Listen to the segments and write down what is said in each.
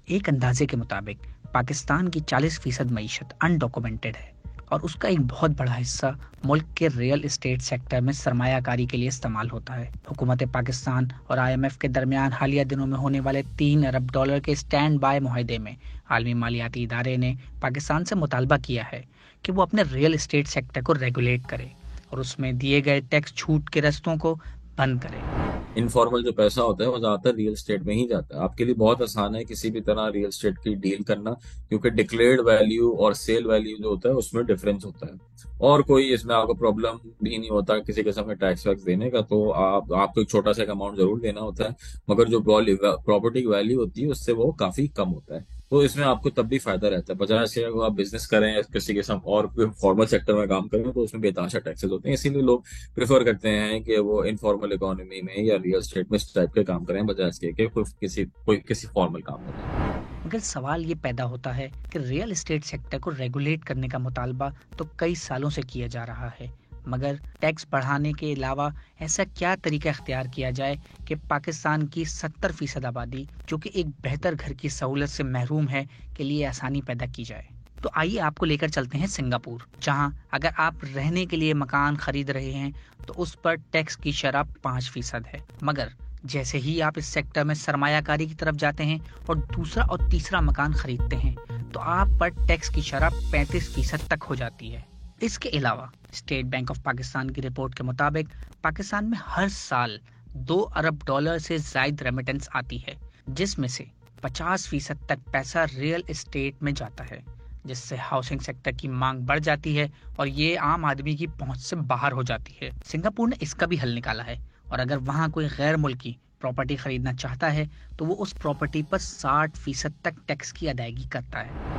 एक अंदाजे के मुताबिक पाकिस्तान की 40% मईशत अनडॉक्यूमेंटेड है और उसका एक बहुत बड़ा हिस्सा मुल्क के रियल एस्टेट सेक्टर में सरमायाकारी के लिए इस्तेमाल होता है। हुकूमत पाकिस्तान और IMF के दरमियान हालिया दिनों में होने वाले $3 अरब के स्टैंड बाय मुआहदे में आलमी मालियाती इदारे ने पाकिस्तान से मुतालबा किया है कि वो अपने रियल एस्टेट सेक्टर को रेगुलेट करे और उसमें दिए गए टैक्स छूट के रस्तों को बंद करे। इनफॉर्मल जो पैसा होता है वो ज्यादातर रियल एस्टेट में ही जाता है। आपके लिए बहुत आसान है किसी भी तरह रियल एस्टेट की डील करना, क्योंकि डिक्लेयर्ड वैल्यू और सेल वैल्यू जो होता है उसमें डिफरेंस होता है और कोई इसमें आपको प्रॉब्लम भी नहीं होता किसी किस्म का टैक्स वैक्स देने का। तो आपको एक छोटा सा अमाउंट जरूर देना होता है, मगर जो प्रॉपर्टी की वैल्यू होती है उससे वो काफी कम होता है। तो इसमें आपको तब भी फायदा रहता है, बजाय से अगर आप बिजनेस करें या किसी किस्म और फॉर्मल सेक्टर में काम करें तो उसमें बेतहाशा टैक्सेस होते हैं। इसीलिए लोग प्रेफर करते हैं कि वो इनफॉर्मल इकोनॉमी में या रियल एस्टेट में इस टाइप के काम करें, बजाय इसके कि कोई किसी फॉर्मल काम करें। मगर सवाल ये पैदा होता है कि रियल एस्टेट सेक्टर को रेगुलेट करने का मुतालबा तो कई सालों से किया जा रहा है, मगर टैक्स बढ़ाने के अलावा ऐसा क्या तरीका इख्तियार किया जाए कि पाकिस्तान की 70% आबादी जो कि एक बेहतर घर की सहूलत से महरूम है के लिए आसानी पैदा की जाए। तो आइए आपको लेकर चलते हैं सिंगापुर, जहां अगर आप रहने के लिए मकान खरीद रहे हैं तो उस पर टैक्स की शरह 5% है, मगर जैसे ही आप इस सेक्टर में सरमायाकारी की तरफ जाते हैं और दूसरा और तीसरा मकान खरीदते हैं तो आप पर टैक्स की शरह 35% तक हो जाती है। इसके अलावा स्टेट बैंक ऑफ पाकिस्तान की रिपोर्ट के मुताबिक पाकिस्तान में हर साल $2 अरब से ज्यादा रेमिटेंस आती है, जिसमें से 50% तक पैसा रियल एस्टेट में जाता है, जिससे हाउसिंग सेक्टर की मांग बढ़ जाती है और ये आम आदमी की पहुंच से बाहर हो जाती है। सिंगापुर ने इसका भी हल निकाला है और अगर वहां कोई गैर मुल्की प्रॉपर्टी खरीदना चाहता है तो वो उस प्रॉपर्टी पर 60% तक टैक्स की अदायगी करता है।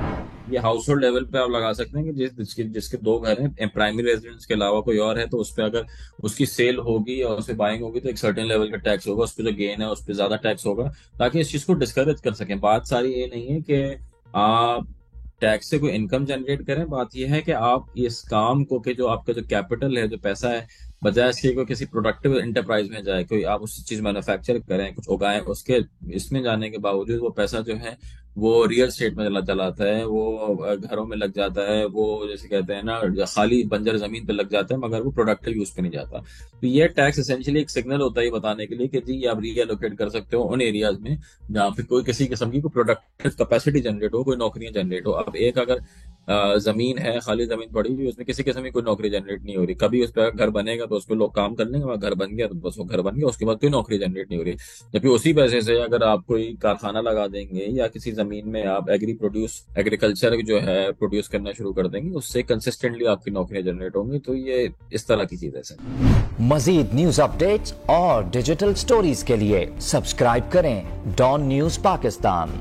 ये हाउस होल्ड लेवल पे आप लगा सकते हैं कि जिसके दो घर हैं, प्राइमरी रेजिडेंस के अलावा कोई और है, तो उस पे अगर उसकी सेल होगी और उस पे बाइंग होगी तो एक सर्टेन लेवल का टैक्स होगा, उस पे जो गेन है उस पे ज्यादा टैक्स होगा, ताकि इस चीज को डिस्करेज कर सकें। बात सारी ये नहीं है कि आप टैक्स से कोई इनकम जनरेट करें, बात यह है कि आप इस काम को, कि जो आपका जो कैपिटल है, जो पैसा है, बजाय इसके कोई किसी प्रोडक्टिव इंटरप्राइज में जाए, कोई आप उस चीज मैन्युफैक्चर करें, कुछ उगाएं, उसके इसमें जाने के बावजूद वो पैसा जो है वो रियल स्टेट में चलाता है, वो घरों में लग जाता है, वो जैसे कहते हैं ना खाली बंजर जमीन पे लग जाता है, मगर वो प्रोडक्टिव यूज पे नहीं जाता। तो ये टैक्स एसेंशियली एक सिग्नल होता है ये बताने के लिए कि जी आप रीएलोकेट कर सकते हो उन एरियाज में जहाँ पे कोई किसी किस्म की कोई प्रोडक्टिव कैपेसिटी जनरेट हो, कोई नौकरियां जनरेट हो। अब एक अगर जमीन है, खाली जमीन पड़ी हुई, उसमें किसी किस्म की कोई नौकरी जनरेट नहीं हो रही, कभी उस पर घर बनेगा तो उस पर लोग काम कर लेंगे, वहाँ घर बन गया तो बस वो घर बन गया, उसके बाद कोई नौकरी जनरेट नहीं हो रही। जबकि उसी पैसे से अगर आप कोई कारखाना लगा देंगे या किसी जमीन में आप एग्रीकल्चर जो है प्रोड्यूस करना शुरू कर देंगे, उससे कंसिस्टेंटली आपकी नौकरियां जनरेट होंगी। तो ये इस तरह की चीज है सर। मजीद न्यूज अपडेट्स और डिजिटल स्टोरीज के लिए सब्सक्राइब करें डॉन न्यूज पाकिस्तान।